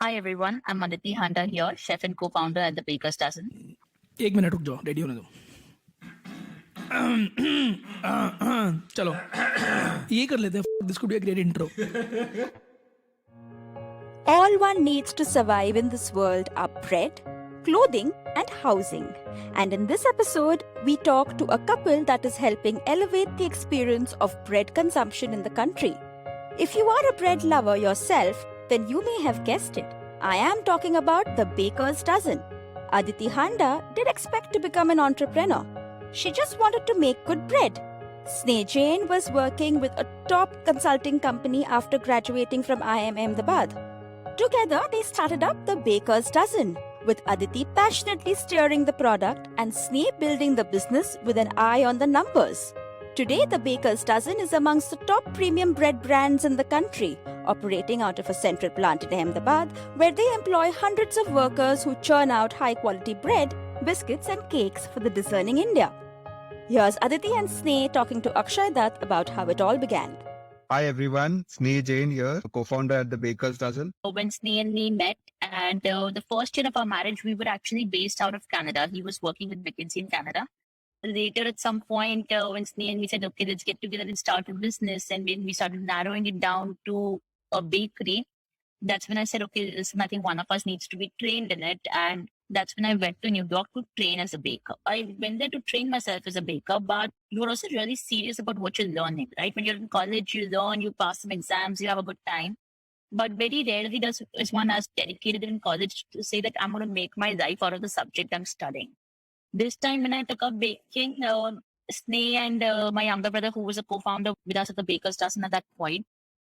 Hi everyone, I'm Aditi Handa here, chef and co-founder at the Baker's Dozen. एक minute रुक जाओ, ready होने दो. चलो ये कर लेते हैं. This could be a great intro. All one needs to survive in this world are bread, clothing, and housing. And in this episode, we talk to a couple that is helping elevate the experience of bread consumption in the country. If you are a bread lover yourself, then you may have guessed it. I am talking about the Baker's Dozen. Aditi Handa did expect to become an entrepreneur. She just wanted to make good bread. Sneh Jain was working with a top consulting company after graduating from IIM-A Ahmedabad. Together, they started up the Baker's Dozen, with Aditi passionately steering the product and Sneh building the business with an eye on the numbers. Today, the Baker's Dozen is amongst the top premium bread brands in the country, operating out of a central plant in Ahmedabad, where they employ hundreds of workers who churn out high-quality bread, biscuits and cakes for the discerning India. Here's Aditi and Sneh talking to Akshay Datt about how it all began. Hi everyone, Sneh Jain here, co-founder at the Baker's Dozen. When Sneh and me met, and the first year of our marriage, we were actually based out of Canada. He was working with McKinsey in Canada. Later, at some point, when Sneh and me said, okay, let's get together and start a business, and when we started narrowing it down to a bakery, that's when I said, okay, listen, I think one of us needs to be trained in it. And that's when I went to New York to train as a baker. I went there to train myself as a baker, but you're also really serious about what you're learning, right? When you're in college, you learn, you pass some exams, you have a good time. But very rarely is one as dedicated in college to say that I'm going to make my life out of the subject I'm studying. This time when I took up baking, Sneh and my younger brother, who was a co-founder with us at the Baker's Dozen at that point,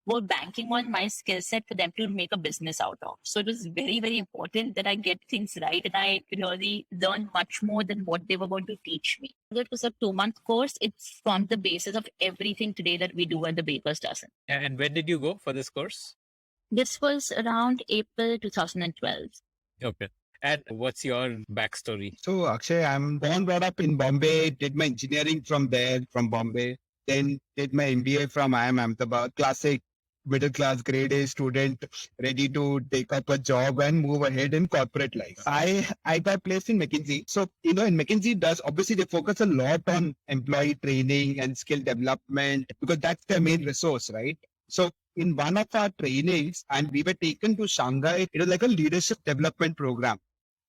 were banking on my skill set for them to make a business out of. So it was very, very important that I get things right and I really learn much more than what they were going to teach me. It was a 2-month course. It's formed the basis of everything today that we do at the Baker's Dozen. And when did you go for this course? This was around April 2012. Okay. And what's your backstory? So Akshay, I'm born brought up in Bombay, did my engineering from there, from Bombay, then did my MBA from IIM Ahmedabad, classic middle class grade A student, ready to take up a job and move ahead in corporate life. I got placed in McKinsey. So, in McKinsey obviously they focus a lot on employee training and skill development because that's their main resource, right? So in one of our trainings, and we were taken to Shanghai, it was like a leadership development program.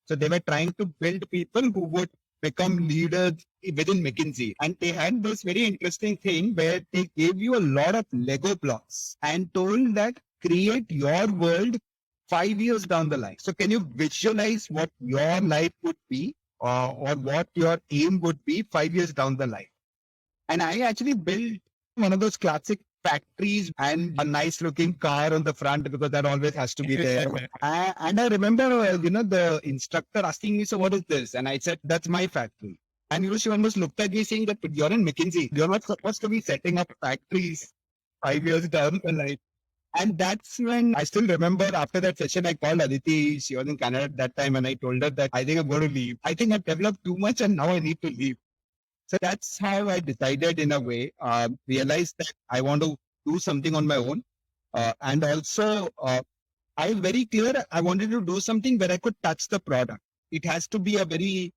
So they were trying to build people who would become leaders within McKinsey. And they had this very interesting thing where they gave you a lot of Lego blocks and told that create your world 5 years down the line. So can you visualize what your life would be or what your aim would be 5 years down the line? And I actually built one of those classic factories and a nice looking car on the front because that always has to be there. And I remember, the instructor asking me, so what is this? And I said, that's my factory. And she almost looked at me saying that you're in McKinsey. You're not supposed to be setting up factories 5 years down the line. And that's when I still remember after that session, I called Aditi. She was in Canada at that time. And I told her that I think I'm going to leave. I think I've developed too much and now I need to leave. So that's how I decided in a way, realized that I want to do something on my own. And also, I'm very clear, I wanted to do something where I could touch the product. It has to be a very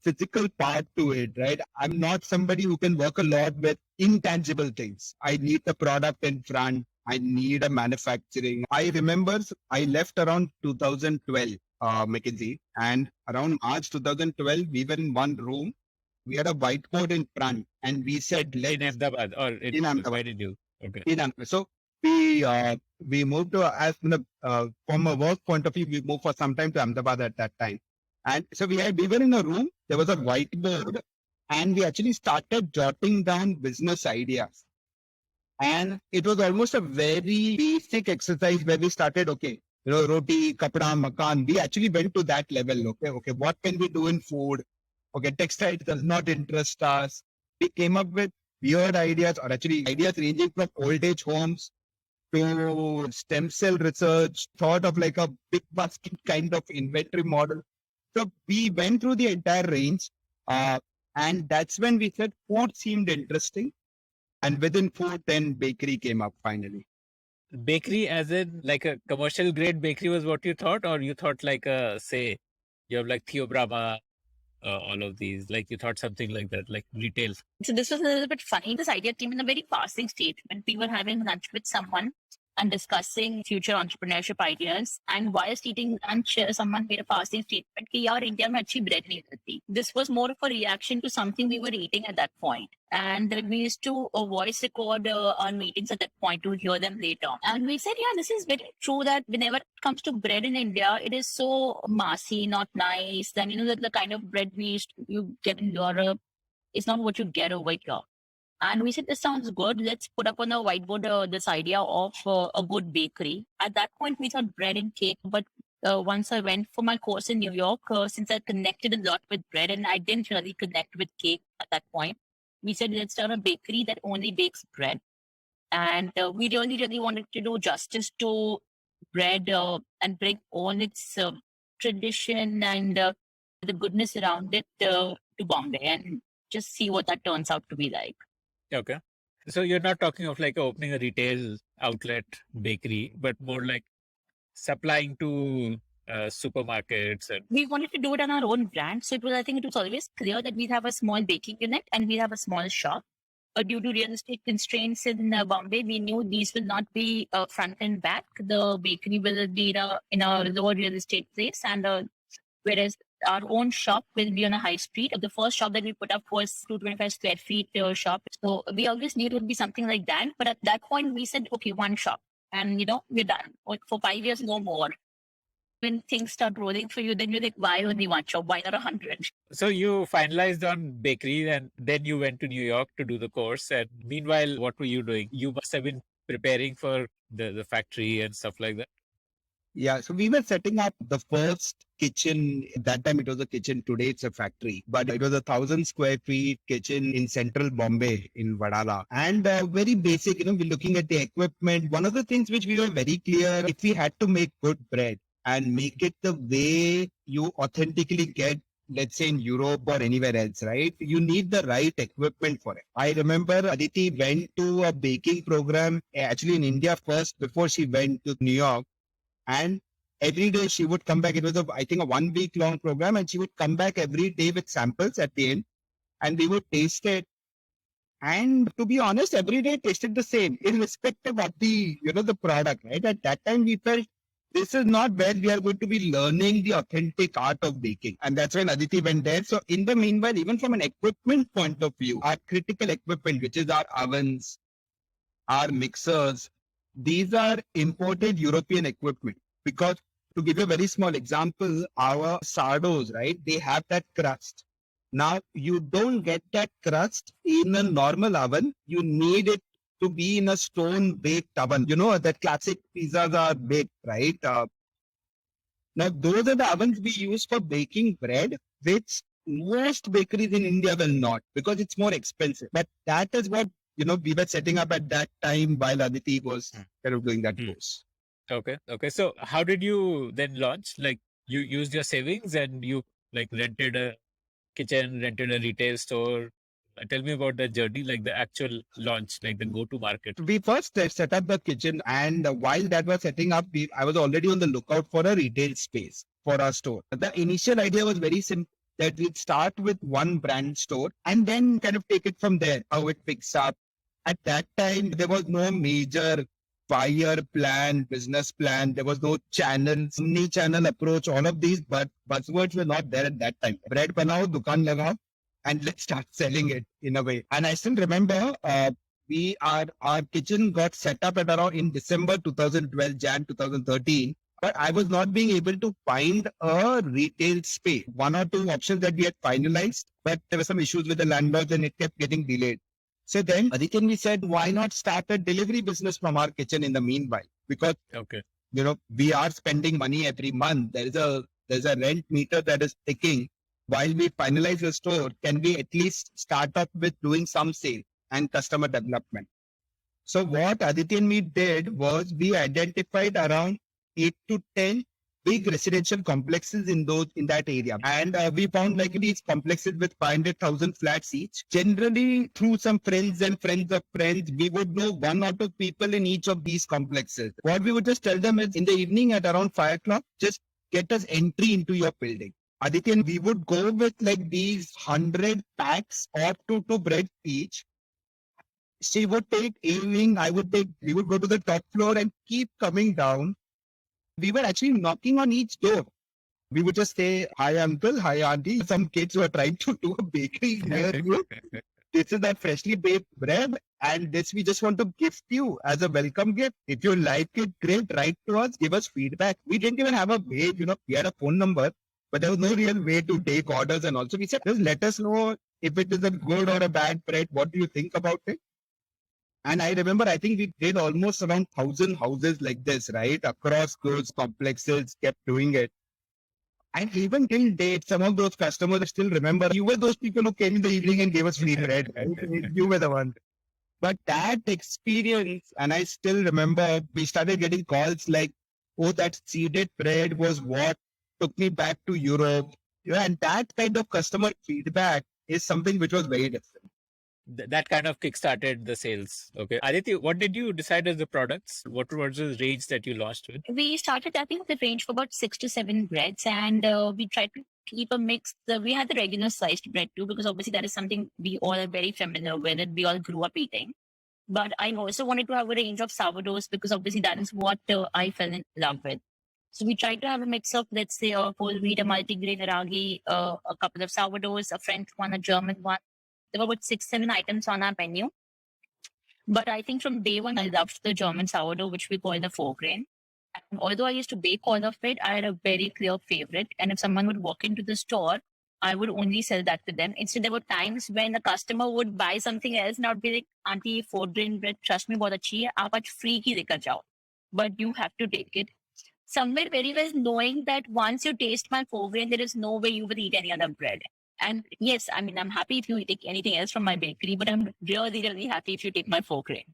physical part to it, right? I'm not somebody who can work a lot with intangible things. I need the product in front. I need a manufacturing. I remember I left around 2012, McKinsey. And around March 2012, we were in one room. We had a whiteboard in front and we said, In Ahmedabad or in Ahmedabad. Where did you? Okay. In Ahmedabad. So we moved to, from a work point of view, we moved for some time to Ahmedabad at that time. And so we were in a room, there was a whiteboard and we actually started jotting down business ideas. And it was almost a very basic exercise where we started, okay, roti, kapda, makan. We actually went to that level. Okay, what can we do in food? Okay, textile does not interest us. We came up with weird ideas or actually ideas ranging from old age homes to stem cell research, thought of like a big basket kind of inventory model. So we went through the entire range and that's when we said food seemed interesting. And within food, then bakery came up finally. bakery as in like a commercial grade bakery was what you thought, or you thought like say, you have like Theo Brahma, all of these, like you thought something like that, like retail. So this was a little bit funny. This idea came in a very passing state when we were having lunch with someone and discussing future entrepreneurship ideas. And whilst eating lunch, someone made a passing statement कि यार India में अच्छी bread नहीं मिलती. This was more of a reaction to something we were eating at that point. And we used to voice record our meetings at that point to hear them later. And we said, yeah, this is very true that whenever it comes to bread in India, it is so massy, not nice. And the kind of bread you get in Europe, it's not what you get over here. And we said, this sounds good. Let's put up on the whiteboard this idea of a good bakery. At that point, we thought bread and cake. But once I went for my course in New York, since I connected a lot with bread and I didn't really connect with cake at that point, we said, let's start a bakery that only bakes bread. And we really, really wanted to do justice to bread and bring all its tradition and the goodness around it to Bombay and just see what that turns out to be like. Okay. So you're not talking of like opening a retail outlet bakery, but more like supplying to supermarkets. And we wanted to do it on our own brand. So I think it was always clear that we'd have a small baking unit and we'd have a small shop. Due to real estate constraints in Bombay, we knew these will not be front and back. The bakery will be in a lower real estate place, and whereas our own shop will be on a high street. The first shop that we put up was 225 square feet shop. So we always knew it would be something like that. But at that point, we said, okay, one shop. And, we're done. For 5 years, no more. When things start rolling for you, then you're like, why only one shop? Why not 100? so you finalized on bakery and then you went to New York to do the course. And meanwhile, what were you doing? You must have been preparing for the factory and stuff like that. Yeah, so we were setting up the first kitchen. At that time, it was a kitchen. Today, it's a factory. But it was 1,000 square feet kitchen in central Bombay in Vadala. And very basic, we're looking at the equipment. One of the things which we were very clear, if we had to make good bread and make it the way you authentically get, let's say in Europe or anywhere else, right? You need the right equipment for it. I remember Aditi went to a baking program, actually in India first, before she went to New York. And every day she would come back. It was, I think, a 1 week long program. And she would come back every day with samples at the end. And we would taste it. And to be honest, every day it tasted the same, irrespective of the product, right? At that time, we felt this is not where we are going to be learning the authentic art of baking. And that's when Aditi went there. So in the meanwhile, even from an equipment point of view, our critical equipment, which is our ovens, our mixers, these are imported European equipment. Because to give you a very small example, our sourdoughs, right? They have that crust. Now, you don't get that crust in a normal oven. You need it to be in a stone-baked oven. That classic pizzas are baked, right? Now, those are the ovens we use for baking bread, which most bakeries in India will not, because it's more expensive. But that is what, we were setting up at that time while Aditi was kind of doing that course. Okay. So how did you then launch? Like you used your savings and you like rented a kitchen, rented a retail store. Tell me about that journey, like the actual launch, like the go-to market. We first set up the kitchen, and while that was setting up, I was already on the lookout for a retail space for our store. The initial idea was very simple, that we'd start with one brand store and then kind of take it from there, how it picks up. At that time, there was no major buyer plan, business plan. There was no channels, omnichannel approach. All of these buzzwords were not there at that time. Bread banao, dukaan lagao, and let's start selling it in a way. And I still remember our kitchen got set up at around in December 2012, Jan 2013. But I was not being able to find a retail space. 1 or 2 options that we had finalized, but there were some issues with the landlords and it kept getting delayed. So then Aditi and we said, why not start a delivery business from our kitchen in the meanwhile? Because, we are spending money every month. There's a rent meter that is ticking. While we finalize the store, can we at least start up with doing some sale and customer development? So what Aditi and me did was we identified around 8 to 10 big residential complexes in that area. And we found like these complexes with 500,000 flats each. Generally, through some friends and friends of friends, we would know one or two people in each of these complexes. What we would just tell them is in the evening at around 5 o'clock, just get us entry into your building. Aditi, and we would go with like these 100 packs or two bread each. She would take evening, we would go to the top floor and keep coming down. We were actually knocking on each door. We would just say, hi uncle, hi auntie. Some kids were trying to do a bakery near you. This is that freshly baked bread, and this we just want to gift you as a welcome gift. If you like it, great, write to us, give us feedback. We didn't even have a way, we had a phone number, but there was no real way to take orders. And also we said, just let us know if it is a good or a bad bread. What do you think about it? And I remember, I think we did almost around 1,000 houses like this, right? Across those complexes, kept doing it. And even till date, some of those customers still remember you were those people who came in the evening and gave us free bread. Right? You were the one. But that experience, and I still remember, we started getting calls like, oh, that seeded bread was what took me back to Europe. And that kind of customer feedback is something which was very different. That kind of kickstarted the sales. Okay. Aditi, what did you decide as the products? What was the range that you launched with? We started, I think, the range for about 6 to 7 breads, and we tried to keep a mix. We had the regular sized bread too, because obviously that is something we all are very familiar with and we all grew up eating. But I also wanted to have a range of sourdoughs because obviously that is what I fell in love with. So we tried to have a mix of, let's say, a whole wheat, a multigrain, a ragi, a couple of sourdoughs, a French one, a German one. There were about 6, 7 items on our menu. But I think from day one, I loved the German sourdough, which we call the 4-grain. And although I used to bake all of it, I had a very clear favorite. And if someone would walk into the store, I would only sell that to them. Instead, there were times when a customer would buy something else and I'd be like, Auntie, 4-grain bread, trust me, bahut achhi hai. Aap aaj free ki lekar jao. But you have to take it. Somewhere very well knowing that once you taste my 4-grain, there is no way you would eat any other bread. And yes, I mean, I'm happy if you take anything else from my bakery, but I'm really, really happy if you take my 4-grain.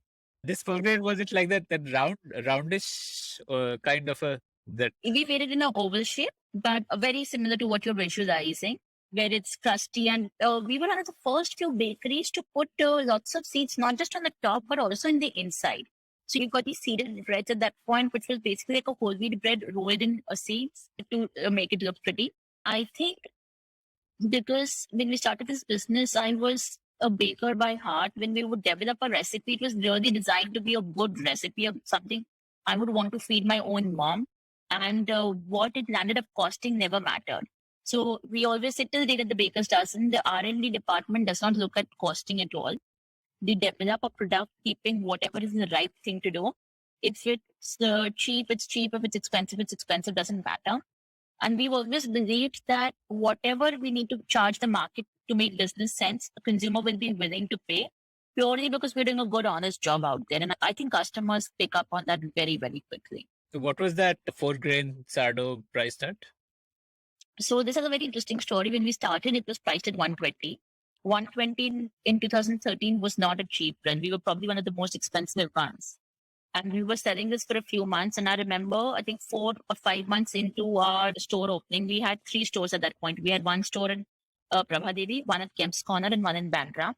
This 4-grain, was it like that roundish kind of a that? We made it in an oval shape, but very similar to what you're visualizing, where it's crusty. And we were one of the first few bakeries to put lots of seeds, not just on the top, but also in the inside. So you got these seeded breads at that point, which was basically like a whole wheat bread rolled in seeds to make it look pretty. I think because when we started this business, I was a baker by heart. When we would develop a recipe, it was really designed to be a good recipe of something I would want to feed my own mom. And what it landed up costing never mattered. So we always say till date that the bakers doesn't. The R&D department does not look at costing at all. They develop a product keeping whatever is the right thing to do. If it's cheap, it's cheap. If it's expensive, doesn't matter. And we've always believed that whatever we need to charge the market to make business sense, a consumer will be willing to pay purely because we're doing a good, honest job out there. And I think customers pick up on that very, very quickly. So what was that 4-grain sourdough priced at? So this is a very interesting story. When we started, it was priced at 120. 120 in 2013 was not a cheap brand. We were probably one of the most expensive ones. And we were selling this for a few months. And I remember, I think 4 or 5 months into our store opening, we had 3 stores at that point. We had one store in Prabhadevi, one at Kemp's Corner, and one in Bandra.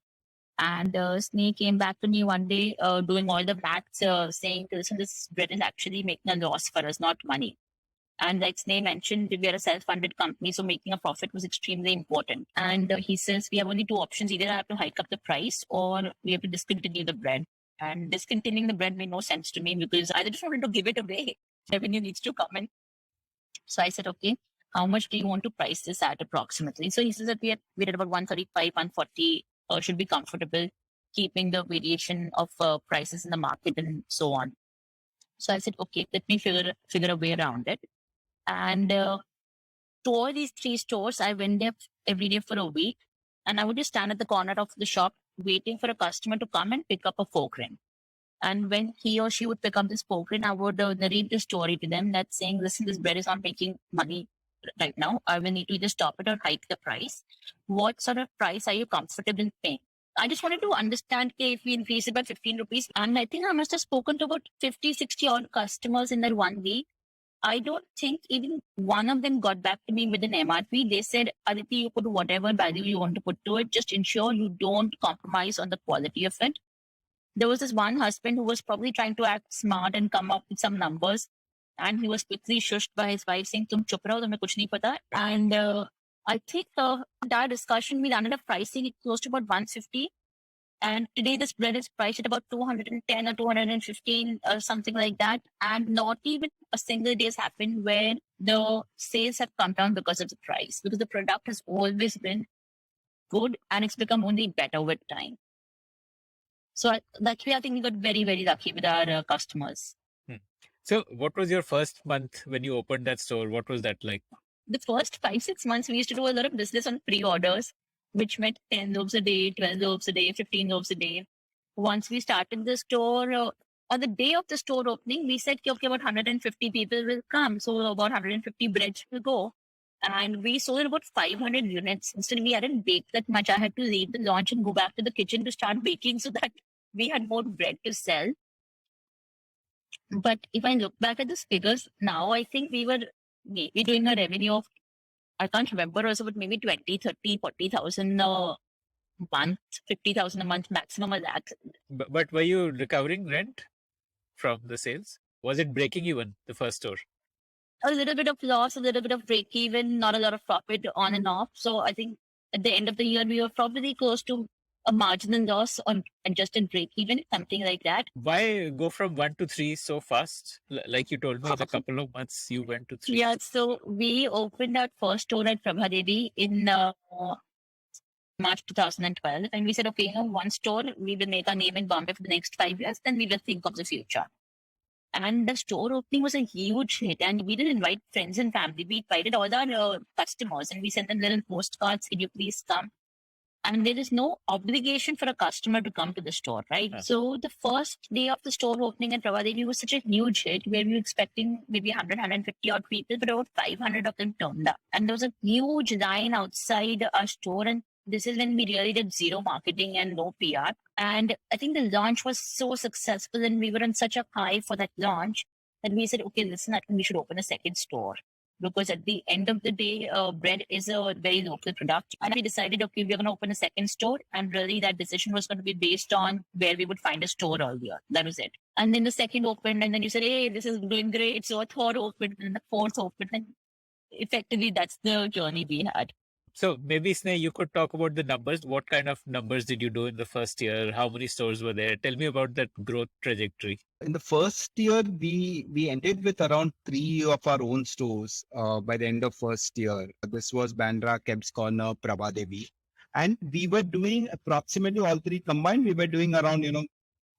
And Sneh came back to me one day doing all the maths, saying, listen, this bread is actually making a loss for us, not money. And like Sneh mentioned, we are a self-funded company, so making a profit was extremely important. And he says, we have only 2 options. Either I have to hike up the price or we have to discontinue the bread. And discontinuing the bread made no sense to me because I just wanted to give it away. Revenue needs to come in. So I said, okay, how much do you want to price this at approximately? So he says that we're at about 135, 140, should be comfortable keeping the variation of prices in the market and so on. So I said, okay, let me figure a way around it. And to all these 3 stores, I went there every day for a week. And I would just stand at the corner of the shop waiting for a customer to come and pick up a 4-grain. And when he or she would pick up this 4-grain, I would narrate the story to them that's saying, listen, this bread is not making money right now. I will need to either stop it or hike the price. What sort of price are you comfortable paying? I just wanted to understand if we increase it by 15 rupees. And I think I must have spoken to about 50, 60 odd customers in that 1 week. I don't think even one of them got back to me with an MRP. They said, Aditi, you put whatever value you want to put to it. Just ensure you don't compromise on the quality of it. There was this one husband who was probably trying to act smart and come up with some numbers. And he was quickly shushed by his wife saying, Tum chup raho, tumhe kuch nahi pata. And I think that discussion, we landed up pricing it close to about 150. And today this bread is priced at about 210 or 215 or something like that. And not even a single day has happened where the sales have come down because of the price, because the product has always been good and it's become only better with time. So that's why I think we got very, very lucky with our customers. So what was your first month when you opened that store? What was that like? The first 5-6 months, we used to do a lot of business on pre-orders, which meant 10 loaves a day, 12 loaves a day, 15 loaves a day. Once we started the store, on the day of the store opening, we said, okay, about 150 people will come. So about 150 breads will go. And we sold about 500 units. Instead, we hadn't baked that much. I had to leave the launch and go back to the kitchen to start baking so that we had more bread to sell. But if I look back at the figures now, I think we were maybe doing a revenue of, I can't remember also, but maybe 20, 30, 40,000 a month, 50,000 a month, maximum a lakh. But were you recovering rent from the sales? Was it breaking even, the first store? A little bit of loss, a little bit of break even, not a lot of profit on and off. So I think at the end of the year, we were probably close to a marginal loss on adjusted break even, something like that. Why go from 1 to 3 so fast? Like you told me, in a couple of months you went to 3. Yeah, so we opened our first store at Prabhadevi in March 2012. And we said, okay, one store, we will make our name in Bombay for the next 5 years, then we will think of the future. And the store opening was a huge hit. And we didn't invite friends and family. We invited all our customers and we sent them little postcards. Can you please come? And there is no obligation for a customer to come to the store, right? Yeah. So the first day of the store opening at Prabhadevi was such a huge hit where we were expecting maybe 100, 150 odd people, but about 500 of them turned up. And there was a huge line outside our store. And this is when we really did zero marketing and no PR. And I think the launch was so successful and we were on such a high for that launch that we said, okay, listen, I think we should open a second store. Because at the end of the day, bread is a very local product. And we decided, okay, we're going to open a second store. And really that decision was going to be based on where we would find a store earlier. That was it. And then the second opened and then you said, hey, this is doing great. So a third opened and the fourth opened. And effectively, that's the journey we had. So maybe, Sneh, you could talk about the numbers. What kind of numbers did you do in the first year? How many stores were there? Tell me about that growth trajectory. In the first year, we ended with around 3 of our own stores by the end of first year. This was Bandra, Kebs Corner, Prabhadevi. And we were doing approximately all 3 combined. We were doing around,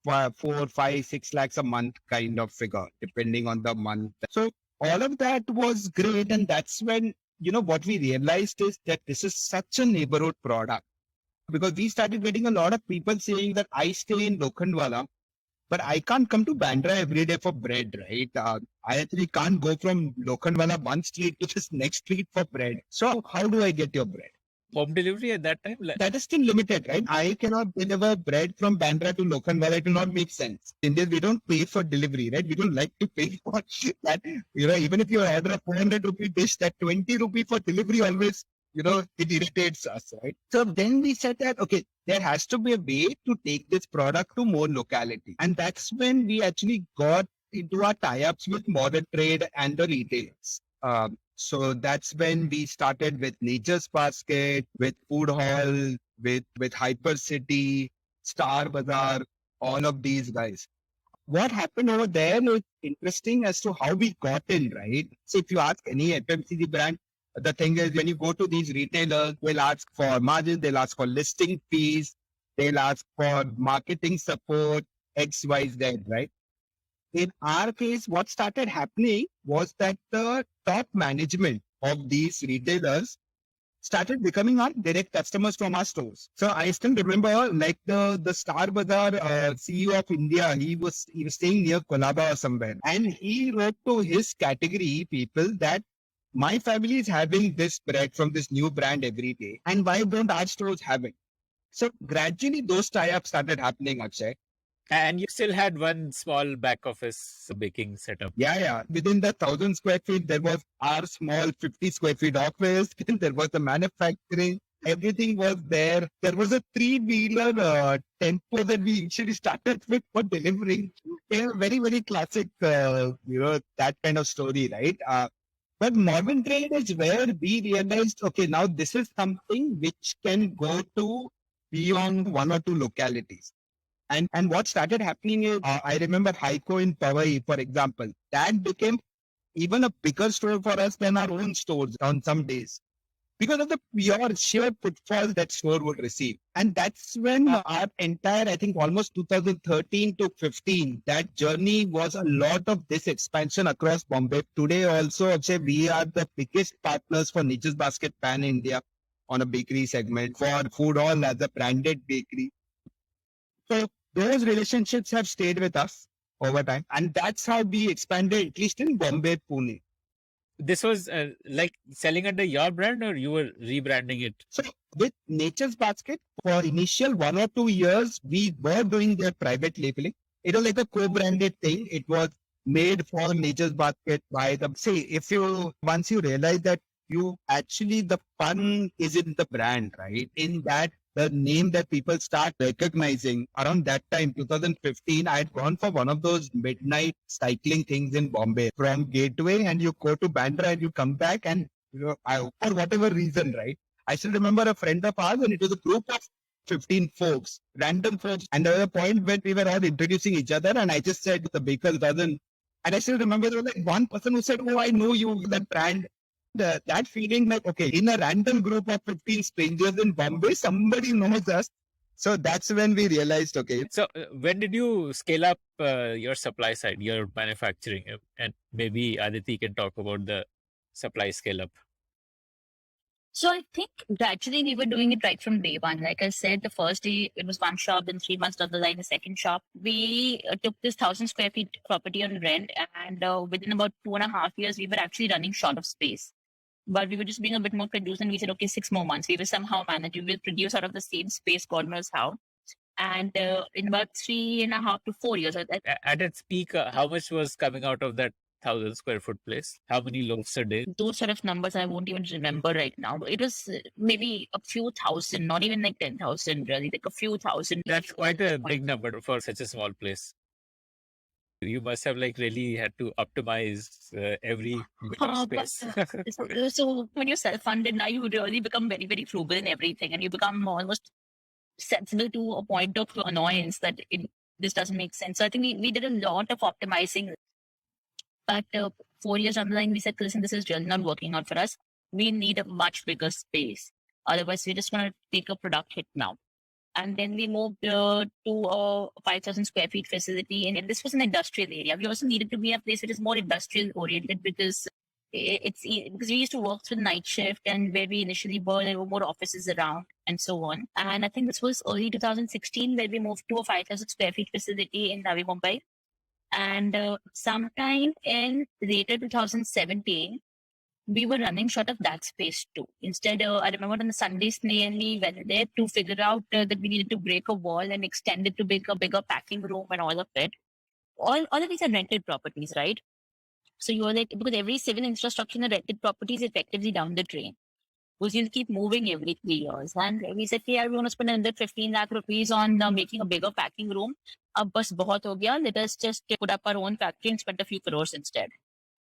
4, 5, 6 lakhs a month kind of figure, depending on the month. So all of that was great. And that's when, what we realized is that this is such a neighborhood product. Because we started getting a lot of people saying that I stay in Lokhandwala, but I can't come to Bandra every day for bread, right? I actually can't go from Lokhandwala one street to this next street for bread. So how do I get your bread? Home delivery at that time? That is still limited, right? I cannot deliver bread from Bandra to Lokhandwala. It will not make sense. In India, we don't pay for delivery, right? We don't like to pay for that. Even if you order a 400 rupee dish, that 20 rupee for delivery always, it irritates us, right? So then we said that, okay, there has to be a way to take this product to more locality. And that's when we actually got into our tie-ups with modern trade and the retailers. So that's when we started with Nature's Basket, with Food Hall, with Hyper City, Star Bazaar, all of these guys. What happened over there is interesting as to how we got in, right? So if you ask any FMCG brand, the thing is when you go to these retailers, they'll ask for margin, they'll ask for listing fees, they'll ask for marketing support, X, Y, Z, right? In our case, what started happening was that the top management of these retailers started becoming our direct customers from our stores. So I still remember like the Star Bazaar CEO of India, he was staying near Kolaba or somewhere. And he wrote to his category people that my family is having this bread from this new brand every day. And why don't our stores have it? So gradually those tie-ups started happening, Akshay. And you still had one small back office baking setup. Yeah. Within the 1,000 square feet, there was our small 50 square feet office. There was the manufacturing. Everything was there. There was a three-wheeler tempo that we initially started with for delivering. Very, very classic, that kind of story, right? But modern trade is where we realized, okay, now this is something which can go to beyond one or two localities. And what started happening is, I remember Heiko in Powai, for example, that became even a bigger store for us than our own stores on some days because of the pure sheer footfall that store would receive. And that's when our entire, I think almost 2013 to 15, that journey was a lot of this expansion across Bombay. Today also, Akshay, we are the biggest partners for Nature's Basket Pan India on a bakery segment, for Food Hall as a branded bakery. So those relationships have stayed with us over time. And that's how we expanded, at least in Bombay, Pune. This was like selling under your brand, or you were rebranding it? So with Nature's Basket, for initial 1 or 2 years, we were doing their private labeling. It was like a co-branded thing. It was made for Nature's Basket by them. Say, once you realize that the fun is in the brand, right? In that, the name that people start recognizing. Around that time, 2015, I had gone for one of those midnight cycling things in Bombay from Gateway, and you go to Bandra and you come back, and for whatever reason, right? I still remember a friend of ours, and it was a group of 15 folks, random folks. And there was a point when we were all introducing each other, and I just said the baker's dozen. And I still remember there was like one person who said, "Oh, I know you, that brand." That feeling like, okay, in a random group of 15 strangers in Bombay, somebody knows us. So that's when we realized, okay. So when did you scale up your supply side, your manufacturing? And maybe Aditi can talk about the supply scale up. So I think gradually we were doing it right from day one. Like I said, the first day it was one shop, then 3 months down the line, a second shop. We took this 1,000 square feet property on rent, and within about 2.5 years, we were actually running short of space. But we were just being a bit more produced, and we said, okay, 6 more months. We will somehow manage. We will produce out of the same space, God knows how. And in about 3.5 to 4 years. At its peak, how much was coming out of that 1,000 square foot place? How many loaves a day? Those sort of numbers I won't even remember right now. It was maybe a few thousand, not even like 10,000 really, like a few thousand. That's quite a big number for such a small place. You must have really had to optimize every bit of space. So when you're self-funded now, you really become very, very frugal in everything, and you become almost sensible to a point of annoyance that this doesn't make sense. So I think we did a lot of optimizing. But 4 years down the line, we said, listen, this is really not working out for us. We need a much bigger space. Otherwise, we're just going to take a product hit now. And then we moved to a 5,000 square feet facility. And this was an industrial area. We also needed to be a place which is more industrial oriented, because we used to work through the night shift, and where we initially were, there were more offices around and so on. And I think this was early 2016 where we moved to a 5,000 square feet facility in Navi Mumbai. And sometime in later 2017, we were running short of that space too. Instead, I remember on the Sunday, Sneh and me went there to figure out that we needed to break a wall and extend it to make a bigger packing room and all of it. All of these are rented properties, right? So you were like, because every civil infrastructure in a rented property is effectively down the drain, because you'll keep moving every 3 years. And we said, yeah, we want to spend another 15 lakh rupees on making a bigger packing room. Bas bahut ho gaya. Let us just put up our own factory and spend a few crores instead.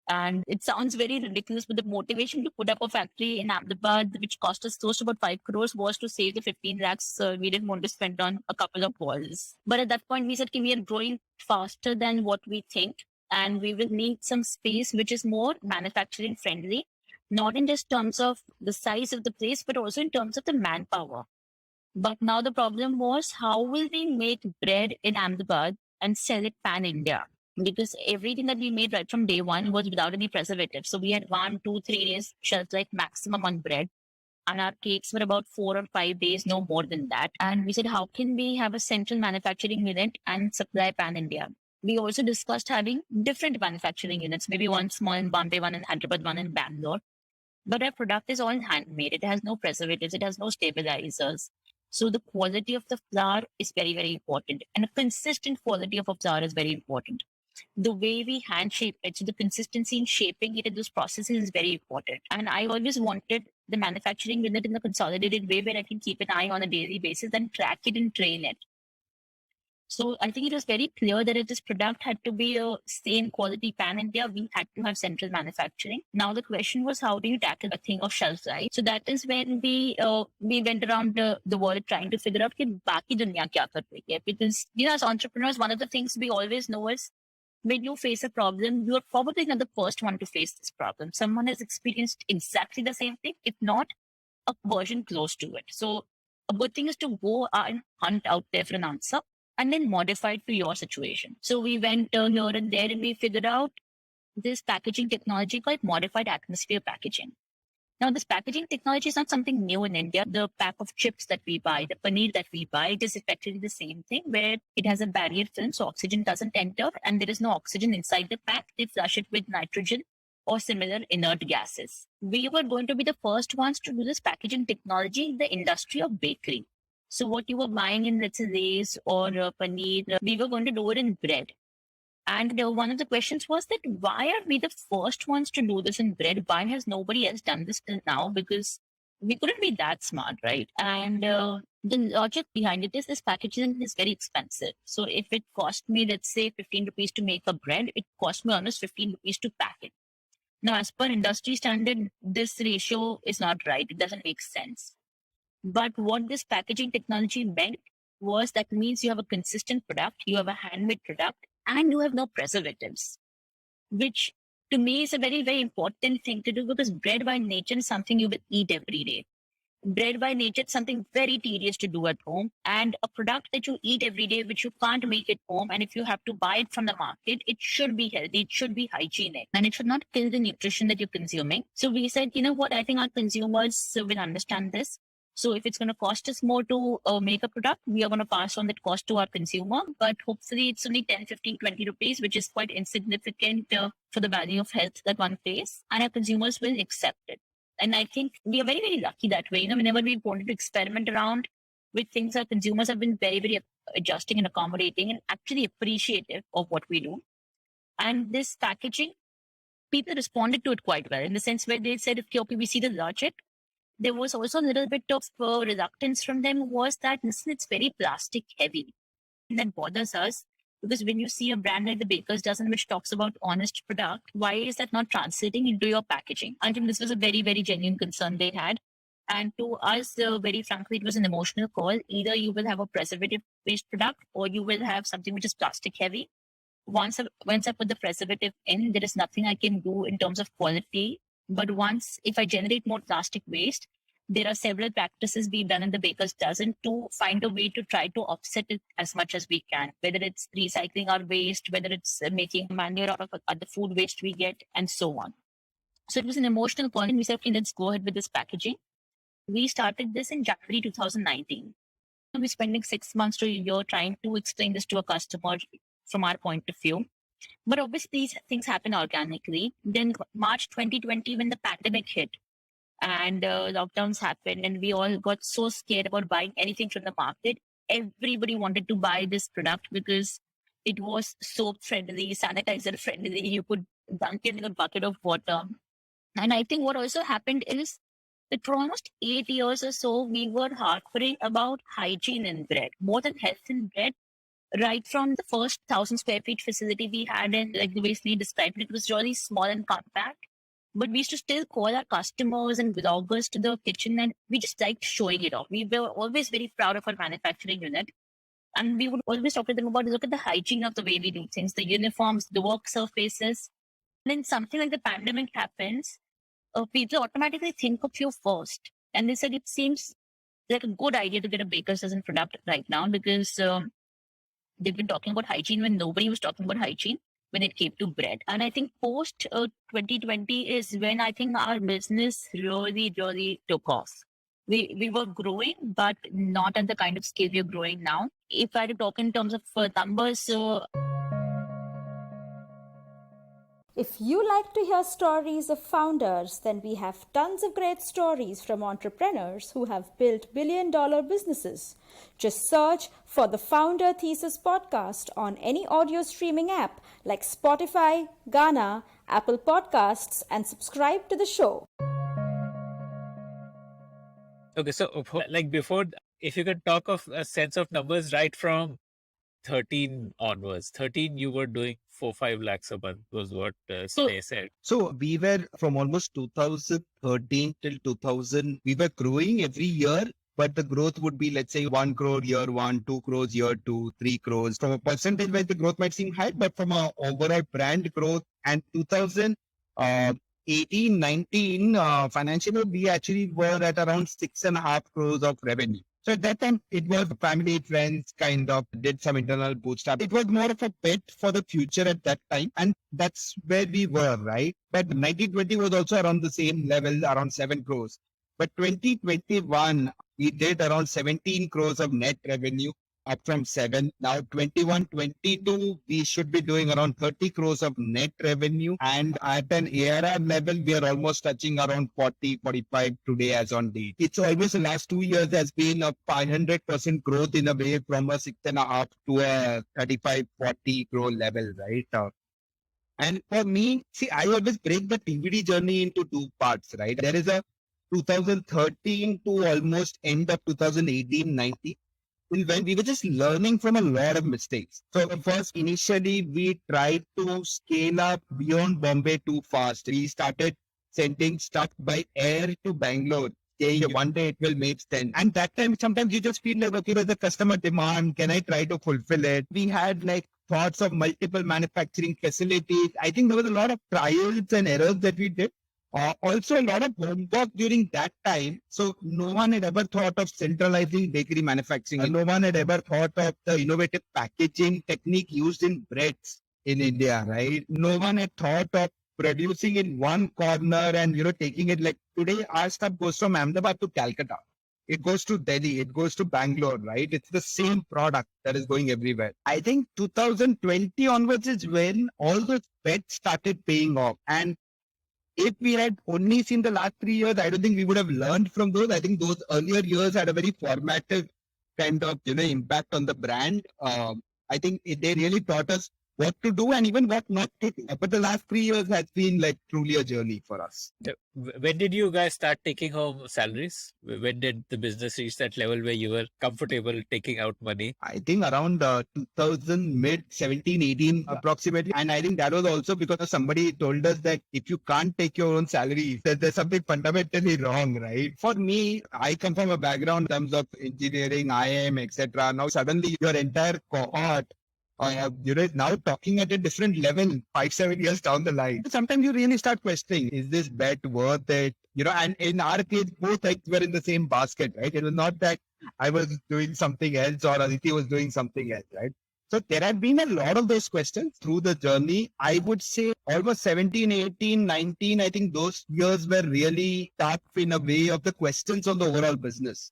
And it sounds very ridiculous, but the motivation to put up a factory in Ahmedabad, which cost us close to about 5 crores, was to save the 15 lakhs we didn't want to spend on a couple of walls. But at that point, we said, we are growing faster than what we think, and we will need some space which is more manufacturing friendly, not in just terms of the size of the place, but also in terms of the manpower. But now the problem was, how will we make bread in Ahmedabad and sell it pan-India? Because everything that we made right from day one was without any preservatives. So we had 1, 2, 3 days shelf life maximum on bread. And our cakes were about 4 or 5 days, no more than that. And we said, how can we have a central manufacturing unit and supply pan-India? We also discussed having different manufacturing units, maybe one small in Bombay, one in Hyderabad, one in Bangalore. But our product is all handmade. It has no preservatives. It has no stabilizers. So the quality of the flour is very, very important. And a consistent quality of a flour is very important. The way we hand shape it, so the consistency in shaping it in those processes is very important. And I always wanted the manufacturing unit in a consolidated way where I can keep an eye on a daily basis and track it and train it. So I think it was very clear that if this product had to be a same quality pan India, we had to have central manufacturing. Now the question was, how do you tackle a thing of shelf life? So that is when we went around the world trying to figure out कि बाकी दुनिया क्या कर रही है. Because as entrepreneurs, one of the things we always know is when you face a problem, you're probably not the first one to face this problem. Someone has experienced exactly the same thing, if not a version close to it. So a good thing is to go and hunt out there for an answer and then modify it to your situation. So we went here and there and we figured out this packaging technology called modified atmosphere packaging. Now, this packaging technology is not something new in India. The pack of chips that we buy, the paneer that we buy, it is effectively the same thing where it has a barrier film, so oxygen doesn't enter and there is no oxygen inside the pack. They flush it with nitrogen or similar inert gases. We were going to be the first ones to do this packaging technology in the industry of bakery. So what you were buying in, let's say, Lays or paneer, we were going to do it in bread. And one of the questions was that why are we the first ones to do this in bread? Why has nobody else done this till now? Because we couldn't be that smart, right? And the logic behind it is this packaging is very expensive. So if it cost me, let's say, 15 rupees to make a bread, it cost me almost 15 rupees to pack it. Now, as per industry standard, this ratio is not right. It doesn't make sense. But what this packaging technology meant was that means you have a consistent product, you have a handmade product, and you have no preservatives, which to me is a very, very important thing to do because bread by nature is something you will eat every day. Bread by nature is something very tedious to do at home, and a product that you eat every day, which you can't make at home, and if you have to buy it from the market, it should be healthy, it should be hygienic, and it should not kill the nutrition that you're consuming. So we said, you know what, I think our consumers will understand this. So if it's going to cost us more to make a product, we are going to pass on that cost to our consumer. But hopefully it's only 10, 15, 20 rupees, which is quite insignificant for the value of health that one pays. And our consumers will accept it. And I think we are very, very lucky that way. Whenever we wanted to experiment around with things, our consumers have been very, very adjusting and accommodating and actually appreciative of what we do. And this packaging, people responded to it quite well in the sense where they said, okay, we see the logic. There was also a little bit of reluctance from them was that, listen, it's very plastic heavy. And that bothers us because when you see a brand like the Baker's Dozen, which talks about honest product, why is that not translating into your packaging? I think this was a very, very genuine concern they had. And to us, very frankly, it was an emotional call. Either you will have a preservative-based product or you will have something which is plastic heavy. Once I put the preservative in, there is nothing I can do in terms of quality. But if I generate more plastic waste, there are several practices being done in the Baker's Dozen to find a way to try to offset it as much as we can, whether it's recycling our waste, whether it's making manure out of the food waste we get, and so on. So it was an emotional call, and we said, okay, let's go ahead with this packaging. We started this in January 2019. We're spending 6 months to a year trying to explain this to a customer from our point of view. But obviously, these things happen organically. Then March 2020, when the pandemic hit and lockdowns happened and we all got so scared about buying anything from the market, everybody wanted to buy this product because it was soap friendly, sanitizer friendly. You could dunk it in a bucket of water. And I think what also happened is that for almost 8 years or so, we were harping about hygiene in bread, more than health in bread. Right from the first 1,000 square feet facility we had, and like the way Sneh described it, was really small and compact. But we used to still call our customers and bloggers to the kitchen, and we just liked showing it off. We were always very proud of our manufacturing unit. And we would always talk to them about, look at the hygiene of the way we do things, the uniforms, the work surfaces. And then something like the pandemic happens, people automatically think of you first. And they said, it seems like a good idea to get a Baker's Dozen product right now because they've been talking about hygiene when nobody was talking about hygiene when it came to bread. And I think post 2020 is when I think our business really, really took off. We were growing, but not at the kind of scale we're growing now. If I had to talk in terms of numbers, If you like to hear stories of founders, then we have tons of great stories from entrepreneurs who have built billion-dollar businesses. Just search for the Founder Thesis podcast on any audio streaming app like Spotify, Gaana, Apple Podcasts, and subscribe to the show. Okay, so like before, if you can talk of a sense of numbers right from 13 onwards. 13, you were doing 4-5 lakhs a month was what Sneh said. So we were from almost 2013 till 2000, we were growing every year, but the growth would be, let's say, 1 crore year 1, 2 crores year 2, 3 crores. From a percentage wise, the growth might seem high, but from a overall brand growth and 2018, 19 financial year, we actually were at around 6.5 crores of revenue. So at that time, it was family, friends, kind of did some internal bootstrap. It was more of a bet for the future at that time. And that's where we were, right? But 1920 was also around the same level, around 7 crores. But 2021, we did around 17 crores of net revenue, up from 7. Now 21, 22, we should be doing around 30 crores of net revenue. And at an ARR level, we are almost touching around 40, 45 today as on date. It's always the last 2 years has been a 500% growth in a way from a 6.5 to a 35, 40 crore level, right? And for me, see, I always break the TVD journey into 2 parts, right? There is a 2013 to almost end of 2018, 19. When we were just learning from a lot of mistakes. So first, initially, we tried to scale up beyond Bombay too fast. We started sending stuff by air to Bangalore, saying one day it will make sense. And that time, sometimes you just feel like, okay, there's a customer demand. Can I try to fulfill it? We had like thoughts of multiple manufacturing facilities. I think there was a lot of trials and errors that we did. Also, a lot of homework during that time. So, no one had ever thought of centralizing bakery manufacturing. No one had ever thought of the innovative packaging technique used in breads in India, right? No one had thought of producing in one corner and, taking it like today, our stuff goes from Ahmedabad to Calcutta. It goes to Delhi, it goes to Bangalore, right? It's the same product that is going everywhere. I think 2020 onwards is when all those bets started paying off. And if we had only seen the last 3 years, I don't think we would have learned from those. I think those earlier years had a very formative kind of, impact on the brand. I think they really taught us what to do and even what not to do. But the last 3 years has been like truly a journey for us. When did you guys start taking home salaries? When did the business reach that level where you were comfortable taking out money? I think around 2000, mid 17, 18 approximately. And I think that was also because somebody told us that if you can't take your own salary, that there's something fundamentally wrong, right? For me, I come from a background in terms of engineering, IIM, etc. Now suddenly your entire cohort now talking at a different level 5-7 years down the line. Sometimes you really start questioning, is this bet worth it? And in our case, both eggs were in the same basket, right? It was not that I was doing something else or Aditi was doing something else, right? So there have been a lot of those questions through the journey. I would say almost 17, 18, 19, I think those years were really tough in a way of the questions on the overall business.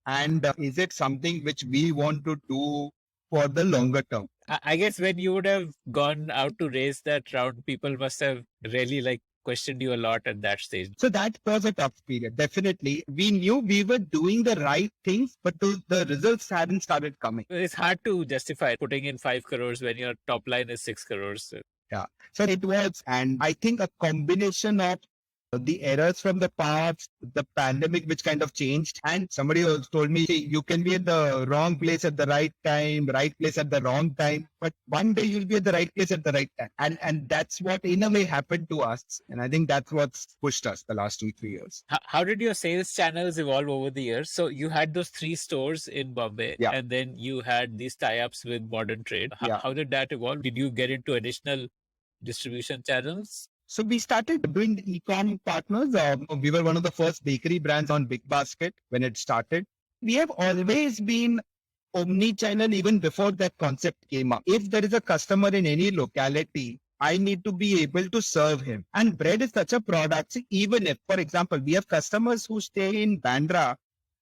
And is it something which we want to do for the longer term? I guess when you would have gone out to raise that round, people must have really questioned you a lot at that stage. So that was a tough period. Definitely. We knew we were doing the right things, but the results hadn't started coming. It's hard to justify putting in 5 crores when your top line is 6 crores. Yeah. So it was, and I think a combination of the errors from the past, the pandemic, which kind of changed. And somebody else told me, you can be at the wrong place at the right time, right place at the wrong time, but one day you'll be at the right place at the right time. And that's what in a way happened to us. And I think that's what's pushed us the last 2-3 years. How did your sales channels evolve over the years? So you had those 3 stores in Bombay, yeah, and then you had these tie-ups with modern trade. How did that evolve? Did you get into additional distribution channels? So we started doing the e-com partners. We were one of the first bakery brands on Big Basket when it started. We have always been omnichannel even before that concept came up. If there is a customer in any locality, I need to be able to serve him. And bread is such a product. Even if, for example, we have customers who stay in Bandra,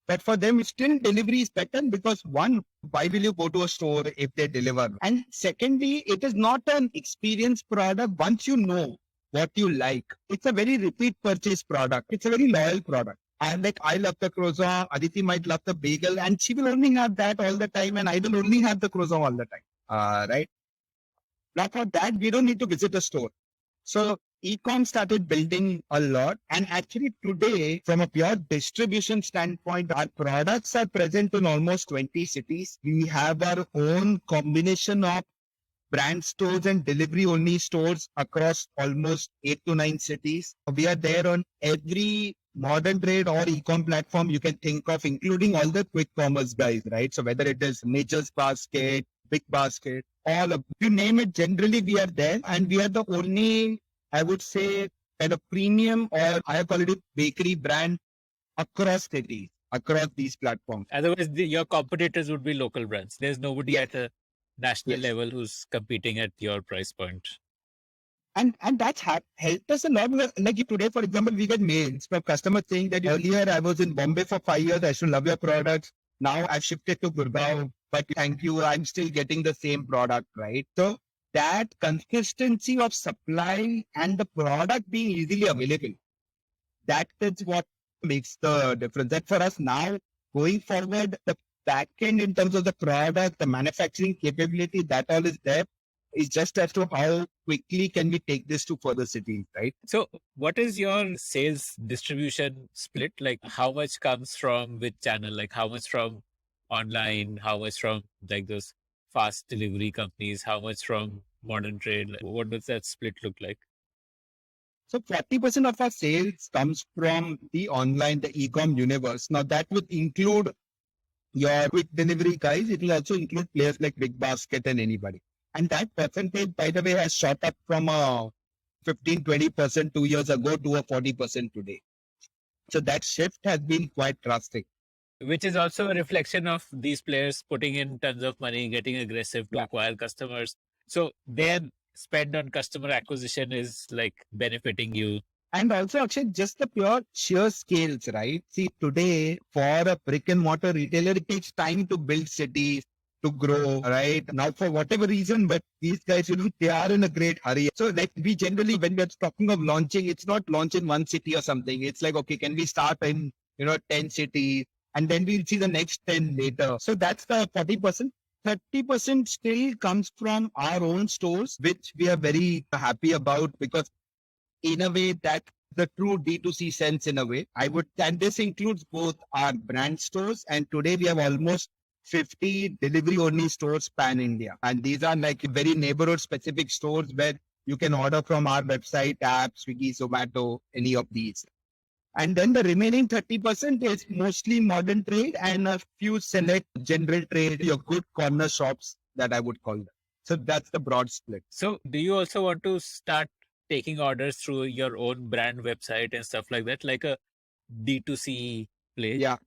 but for them, still delivery is better because one, why will you go to a store if they deliver? And secondly, it is not an experience product. Once you know what you like. It's a very repeat purchase product. It's a very loyal product. And like, I love the croissant, Aditi might love the bagel, and she will only have that all the time, and I will only have the croissant all the time. Right? Now for that, we don't need to visit a store. So e-com started building a lot. And actually today, from a pure distribution standpoint, our products are present in almost 20 cities. We have our own combination of brand stores and delivery only stores across almost 8 to 9 cities. We are there on every modern trade or e-com platform you can think of, including all the quick commerce guys, right? So whether it is Nature's Basket, Big Basket, all of you name it, generally we are there, and we are the only, I would say, kind of premium or higher quality bakery brand across cities, across these platforms. Otherwise, your competitors would be local brands. There's nobody Yes. at a national Yes. level who's competing at your price point. And that's helped us a lot. Like today, for example, we get mails from customers saying that earlier I was in Bombay for 5 years. I should love your products. Now I've shifted to Gurgaon, but thank you. I'm still getting the same product, right? So that consistency of supply and the product being easily available, that is what makes the difference. And for us now, going forward, the back end in terms of the product, the manufacturing capability, that all is there. It's just as to how quickly can we take this to further cities, right? So, what is your sales distribution split? Like, how much comes from which channel? Like, how much from online? How much from like those fast delivery companies? How much from modern trade? Like, what does that split look like? So 40% of our sales comes from the online, the e-com universe. Now that would include your quick delivery guys. It will also include players like Big Basket and anybody. And that percentage, by the way, has shot up from 15-20% 2 years ago to a 40% today. So that shift has been quite drastic. Which is also a reflection of these players putting in tons of money, getting aggressive to acquire customers. So their spend on customer acquisition is like benefiting you. And also, Akshay, just the pure sheer scales, right? See, today, for a brick and mortar retailer, it takes time to build cities, to grow, right? Now, for whatever reason, but these guys, they are in a great hurry. So, like, we generally, when we're talking of launching, it's not launch in one city or something. It's like, okay, can we start in, 10 cities? And then we'll see the next 10 later. So, that's the 40%. 30% still comes from our own stores, which we are very happy about, because in a way that the true D2C sense in a way, and this includes both our brand stores, and today we have almost 50 delivery only stores pan India. And these are like very neighborhood specific stores where you can order from our website, app, Swiggy, Zomato, any of these. And then the remaining 30% is mostly modern trade and a few select general trade, your good corner shops that I would call them. So that's the broad split. So do you also want to start taking orders through your own brand website and stuff like that, like a D2C play? Yeah.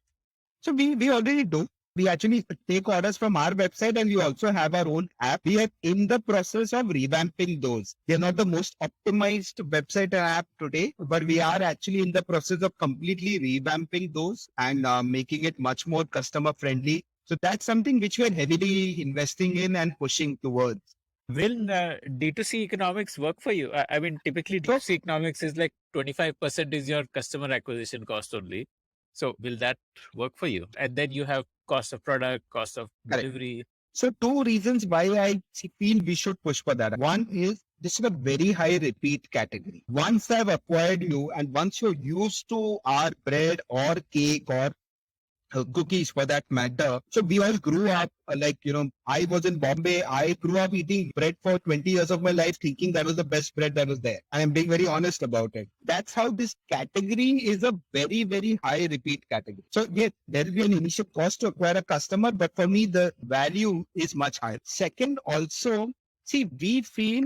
So we already do. We actually take orders from our website, and we also have our own app. We are in the process of revamping those. They're not the most optimized website and app today, but we are actually in the process of completely revamping those and making it much more customer friendly. So that's something which we are heavily investing in and pushing towards. Will D2C economics work for you? I mean, typically D2C economics is like 25% is your customer acquisition cost only. So will that work for you? And then you have cost of product, cost of delivery. So 2 reasons why I feel we should push for that. One is this is a very high repeat category. Once I've acquired you and once you're used to our bread or cake or cookies for that matter. So we all grew up I was in Bombay. I grew up eating bread for 20 years of my life, thinking that was the best bread that was there. And I'm being very honest about it. That's how this category is a very, very high repeat category. So yes, there will be an initial cost to acquire a customer, but for me, the value is much higher. Second, also, see, we feel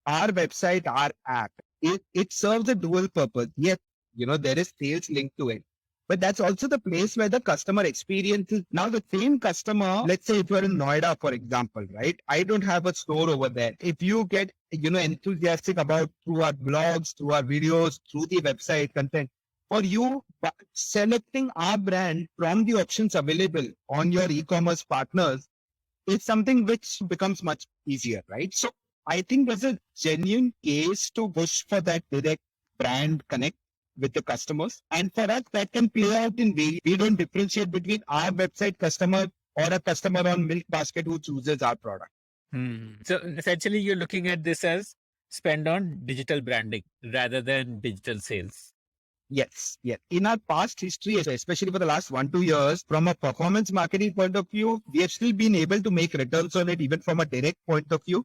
our website, our app, it serves a dual purpose. Yes, there is sales linked to it. But that's also the place where the customer experience is. Now, the same customer, let's say if you're in Noida, for example, right? I don't have a store over there. If you get, enthusiastic about through our blogs, through our videos, through the website content, for you, selecting our brand from the options available on your e-commerce partners is something which becomes much easier, right? So I think there's a genuine case to push for that direct brand connect with the customers. And for us, that can play out in ways. We don't differentiate between our website customer or a customer on Milk Basket who chooses our product. So essentially, you're looking at this as spend on digital branding rather than digital sales. Yes, yes. In our past history, especially for the last 1-2 years, from a performance marketing point of view, we have still been able to make returns on it, even from a direct point of view.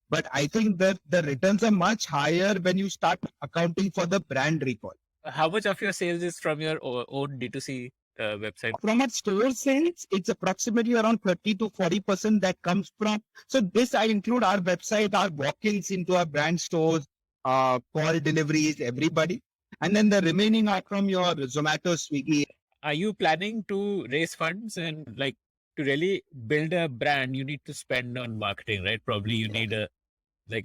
But I think that the returns are much higher when you start accounting for the brand recall. How much of your sales is from your own D2C website? From our store sales, it's approximately around 30 to 40% that comes from. So this I include our website, our walk-ins into our brand stores, call deliveries, everybody. And then the remaining are from your Zomato, Swiggy. Are you planning to raise funds and like to really build a brand? You need to spend on marketing, right? Probably you need a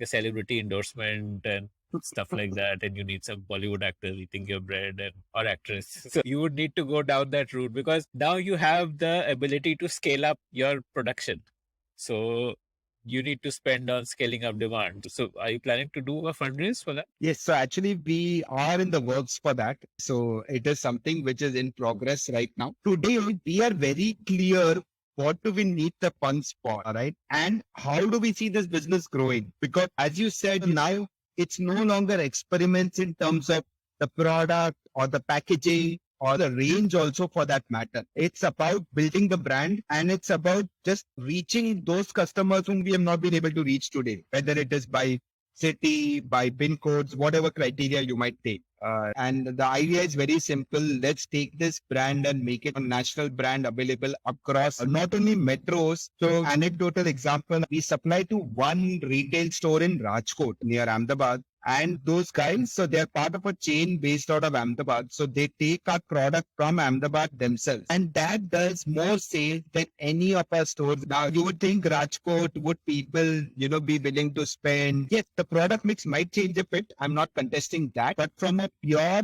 celebrity endorsement and stuff like that, and you need some Bollywood actor eating your bread and or actress. So you would need to go down that route because now you have the ability to scale up your production. So you need to spend on scaling up demand. So are you planning to do a fundraise for that? Yes, so actually we are in the works for that. So it is something which is in progress right now. Today we are very clear what do we need the funds for, right? And how do we see this business growing? Because as you said, now it's no longer experiments in terms of the product or the packaging or the range also for that matter. It's about building the brand and it's about just reaching those customers whom we have not been able to reach today, whether it is by city, by PIN codes, whatever criteria you might take. And the idea is very simple. Let's take this brand and make it a national brand available across not only metros. So anecdotal example, we supply to one retail store in Rajkot near Ahmedabad. And those guys, so they're part of a chain based out of Ahmedabad. So they take our product from Ahmedabad themselves. And that does more sales than any of our stores. Now, you would think Rajkot, would people, be willing to spend? Yes, the product mix might change a bit. I'm not contesting that. But from a pure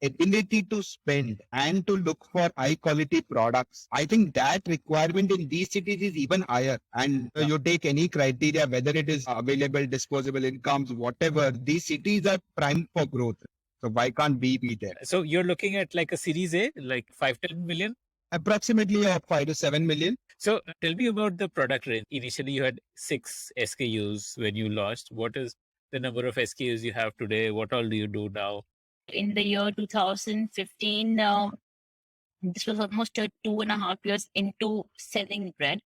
ability to spend and to look for high quality products, I think that requirement in these cities is even higher. And you take any criteria, whether it is available disposable incomes, whatever, these cities are primed for growth. So why can't we be there? So you're looking at like a Series A, like 5-10 million? Approximately 5 to 7 million. So tell me about the product range. Initially, you had 6 SKUs when you launched. What is the number of SKUs you have today? What all do you do now? In the year 2015, this was almost 2.5 years into selling bread.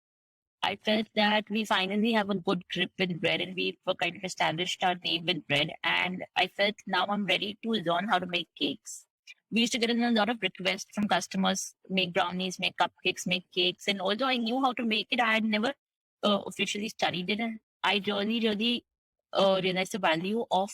I felt that we finally have a good grip with bread and we've kind of established our name with bread. And I felt now I'm ready to learn how to make cakes. We used to get a lot of requests from customers, make brownies, make cupcakes, make cakes. And although I knew how to make it, I had never officially studied it. And I really realized the value of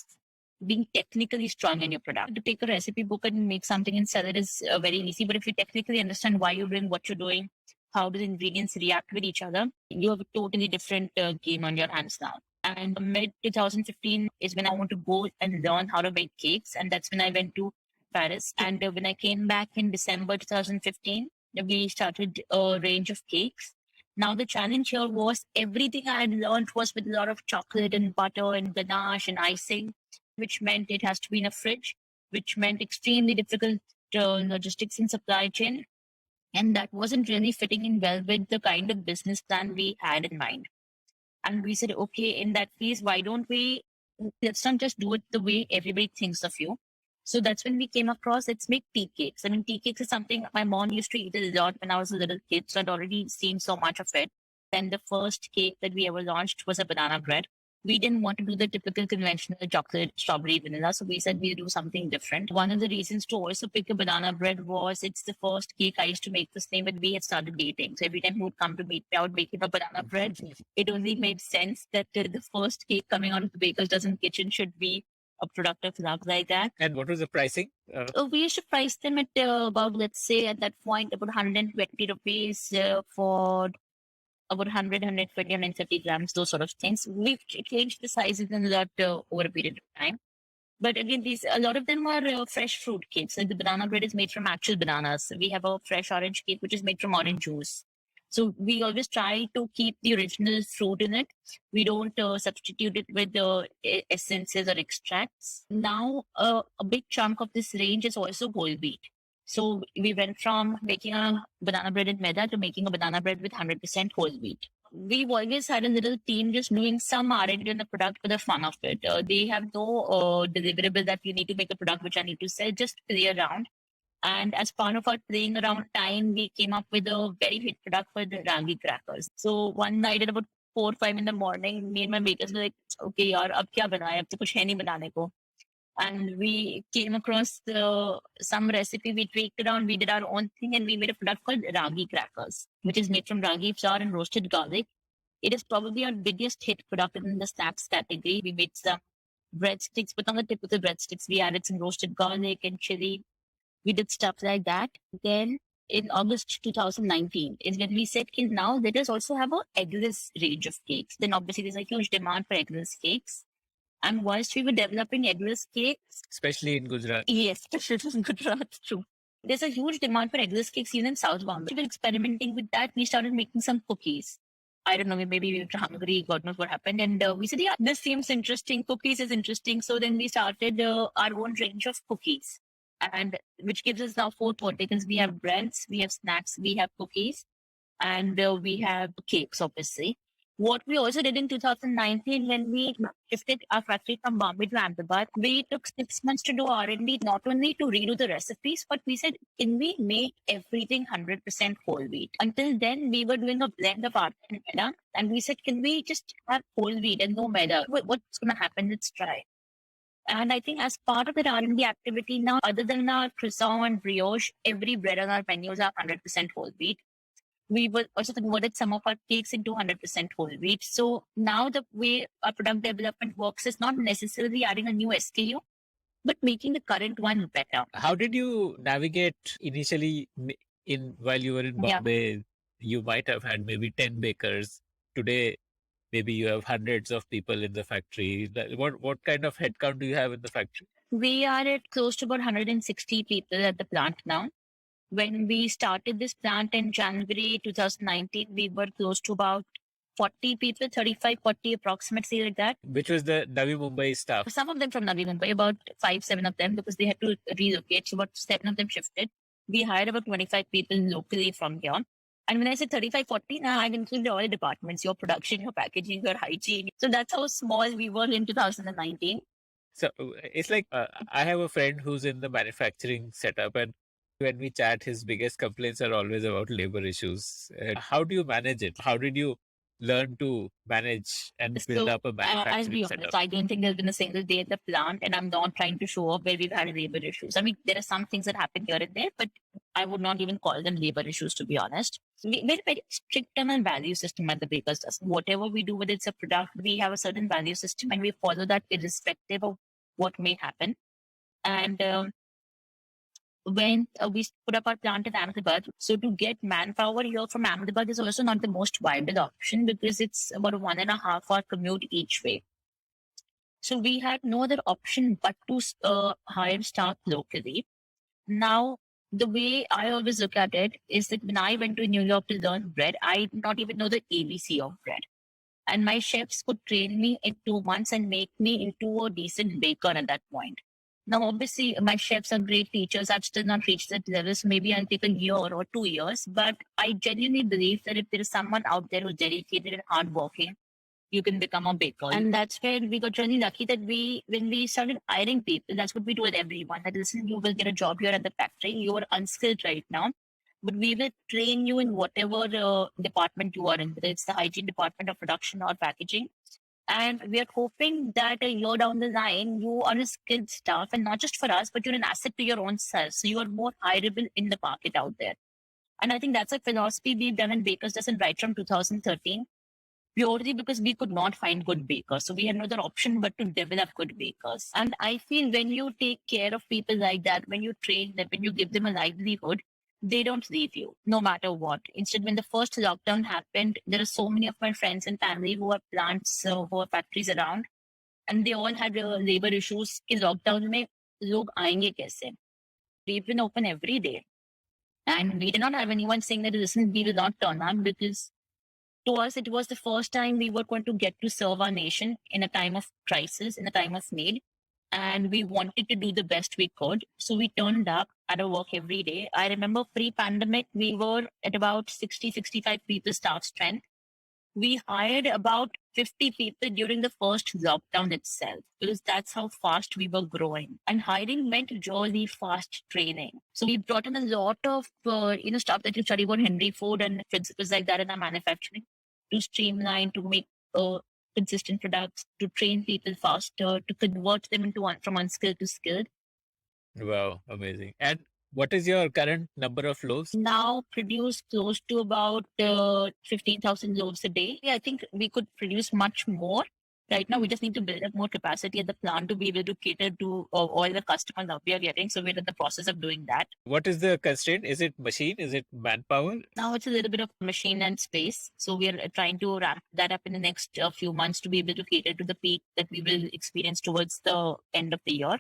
being technically strong in your product. To take a recipe book and make something and sell it is very easy. But if you technically understand why you're doing what you're doing, how do the ingredients react with each other, you have a totally different game on your hands now. And mid 2015 is when I want to go and learn how to make cakes. And that's when I went to Paris. And when I came back in December 2015, we started a range of cakes. Now the challenge here was everything I had learned was with a lot of chocolate and butter and ganache and icing, which meant it has to be in a fridge, which meant extremely difficult logistics and supply chain. And that wasn't really fitting in well with the kind of business plan we had in mind. And we said, okay, in that case, why don't let's not just do it the way everybody thinks of you. So that's when we came across, let's make tea cakes. I mean, tea cakes is something my mom used to eat a lot when I was a little kid. So I'd already seen so much of it. Then the first cake that we ever launched was a banana bread. We didn't want to do the typical conventional chocolate, strawberry, vanilla. So we said we'll do something different. One of the reasons to also pick a banana bread was it's the first cake I used to make the same when we had started dating. So every time he would come to meet me, I would make him a banana bread. It only made sense that the first cake coming out of the baker's dozen kitchen should be a product of love like that. And what was the pricing? We used to price them at about, let's say at that point, about 120 rupees for about 100, 120, 130 grams, those sort of things. We've changed the sizes a lot over a period of time. But again, a lot of them are fresh fruit cakes. Like the banana bread is made from actual bananas. We have a fresh orange cake, which is made from orange juice. So we always try to keep the original fruit in it. We don't substitute it with essences or extracts. Now, a big chunk of this range is also whole wheat. So we went from making a banana bread in maida to making a banana bread with 100% whole wheat. We've always had a little team just doing some R&D on the product for the fun of it. They have no deliverable that you need to make a product which I need to sell, just play around. And as part of our playing around time, we came up with a very hit product for the ragi crackers. So one night at about 4 or 5 in the morning, me and my bakers were like, okay, yaar, ab kya banaye? Ab to kuch hai nahi banane ko. And we came across some recipe, we tweaked around, we did our own thing, and we made a product called ragi crackers, which is made from ragi flour and roasted garlic. It is probably our biggest hit product in the snacks category. We made some breadsticks, but not the typical breadsticks. We added some roasted garlic and chili. We did stuff like that. Then in August 2019 is when we said, okay, now let us also have a eggless range of cakes. Then obviously there's a huge demand for eggless cakes. And whilst we were developing eggless cakes, Especially in Gujarat. yes, especially in Gujarat, true. There's a huge demand for eggless cakes even in South Bombay. We were experimenting with that. We started making some cookies. I don't know, maybe we were hungry, God knows what happened. And we said, yeah, this seems interesting. Cookies is interesting. So then we started our own range of cookies, and which gives us now 4 verticals. We have breads, we have snacks, we have cookies, and we have cakes, obviously. What we also did in 2019 when we shifted our factory from Bombay to Ahmedabad, we took 6 months to do R&D, not only to redo the recipes, but we said, can we make everything 100% whole wheat? Until then, we were doing a blend of artisan and maida, and we said, can we just have whole wheat and no maida? What's going to happen? Let's try. And I think as part of the R&D activity now, other than our croissant and brioche, every bread on our menus are 100% whole wheat. We will also converted some of our cakes into 100% whole wheat. So now the way our product development works is not necessarily adding a new SKU, but making the current one better. How did you navigate initially while you were in Bombay? You might have had maybe 10 bakers. Today, maybe you have hundreds of people in the factory. What kind of headcount do you have in the factory? We are at close to about 160 people at the plant now. When we started this plant in January 2019, we were close to about 40 people, 35, 40 approximately like that. Which was the Navi Mumbai staff? Some of them from Navi Mumbai, about 5, 7 of them, because they had to relocate. So about 7 of them shifted. We hired about 25 people locally from here. And when I said 35, 40, now I've included all the departments, your production, your packaging, your hygiene. So that's how small we were in 2019. So it's like I have a friend who's in the manufacturing setup, and when we chat, his biggest complaints are always about labor issues. How do you manage it? How did you learn to manage and build up a manufacturing I'll be honest, setup? I don't think there's been a single day at the plant, and I'm not trying to show off where we've had labor issues. I mean, there are some things that happen here and there, but I would not even call them labor issues, to be honest. We're very strict on our value system at the Bakers Dozen. Whatever we do, whether it's a product, we have a certain value system, and we follow that irrespective of what may happen. And when we put up our plant in Ahmedabad, so to get manpower here from Ahmedabad is also not the most viable option because it's about a 1.5 hour commute each way. So we had no other option but to hire staff locally. Now, the way I always look at it is that when I went to New York to learn bread, I did not even know the ABC of bread. And my chefs could train me in 2 months and make me into a decent baker at that point. Now, obviously, my chefs are great teachers. I've still not reached that level. So maybe I'll take a year or 2 years. But I genuinely believe that if there is someone out there who's dedicated and hardworking, you can become a baker. And that's where we got really lucky that when we started hiring people, that's what we do with everyone. That listen, you will get a job here at the factory. You are unskilled right now, but we will train you in whatever department you are in, whether it's the hygiene department or production or packaging. And we are hoping that a year down the line, you are a skilled staff, and not just for us, but you're an asset to your own self. So you are more hireable in the market out there. And I think that's a philosophy we've done in Bakers Dozen right from 2013. Purely because we could not find good bakers. So we had no other option but to develop good bakers. And I feel when you take care of people like that, when you train them, when you give them a livelihood, they don't leave you, no matter what. Instead, when the first lockdown happened, there are so many of my friends and family who have plants, who have factories around, and they all had labor issues. In lockdown, mein, log aayenge kaise? We've been open every day. And we did not have anyone saying that, listen, we will not turn up, because to us, it was the first time we were going to get to serve our nation in a time of crisis, in a time of need. And we wanted to do the best we could. So we turned up at our work every day. I remember pre-pandemic, we were at about 60, 65 people staff strength. We hired about 50 people during the first lockdown itself, because that's how fast we were growing. And hiring meant really fast training. So we brought in a lot of, stuff that you study about Henry Ford and principles like that in our manufacturing, to streamline, to make consistent products, to train people faster, to convert them into from unskilled to skilled. Wow, amazing. And what is your current number of loaves? Now produce close to about 15,000 loaves a day. I think we could produce much more. Right now, we just need to build up more capacity at the plant to be able to cater to all the customers that we are getting. So we're in the process of doing that. What is the constraint? Is it machine? Is it manpower? Now it's a little bit of machine and space. So we are trying to ramp that up in the next few months to be able to cater to the peak that we will experience towards the end of the year.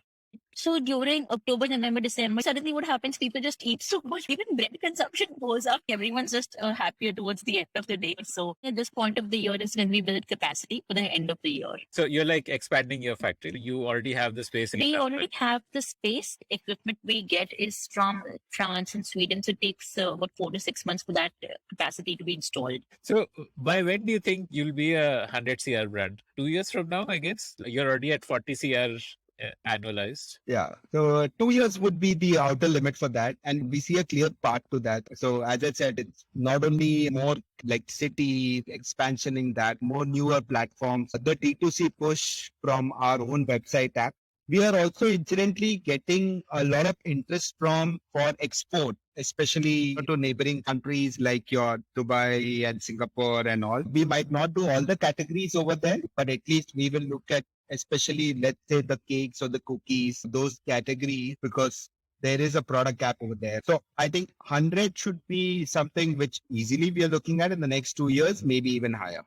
So during October, November, December, suddenly what happens, people just eat so much. Even bread consumption goes up. Everyone's just happier towards the end of the day. So at this point of the year is when we build capacity for the end of the year. So you're like expanding your factory. You already have the space. We already have the space. Equipment we get is from France and Sweden. So it takes about 4 to 6 months for that capacity to be installed. So by when do you think you'll be a 100 CR brand? 2 years from now, I guess? You're already at 40 CR. Annualized. Yeah. So 2 years would be the outer limit for that. And we see a clear path to that. So as I said, it's not only more like city expansion in that, more newer platforms, the D2C push from our own website app. We are also incidentally getting a lot of interest for export, especially to neighboring countries like your Dubai and Singapore and all. We might not do all the categories over there, but at least we will look at especially, let's say, the cakes or the cookies, those categories, because there is a product gap over there. So I think 100 should be something which easily we are looking at in the next 2 years, maybe even higher.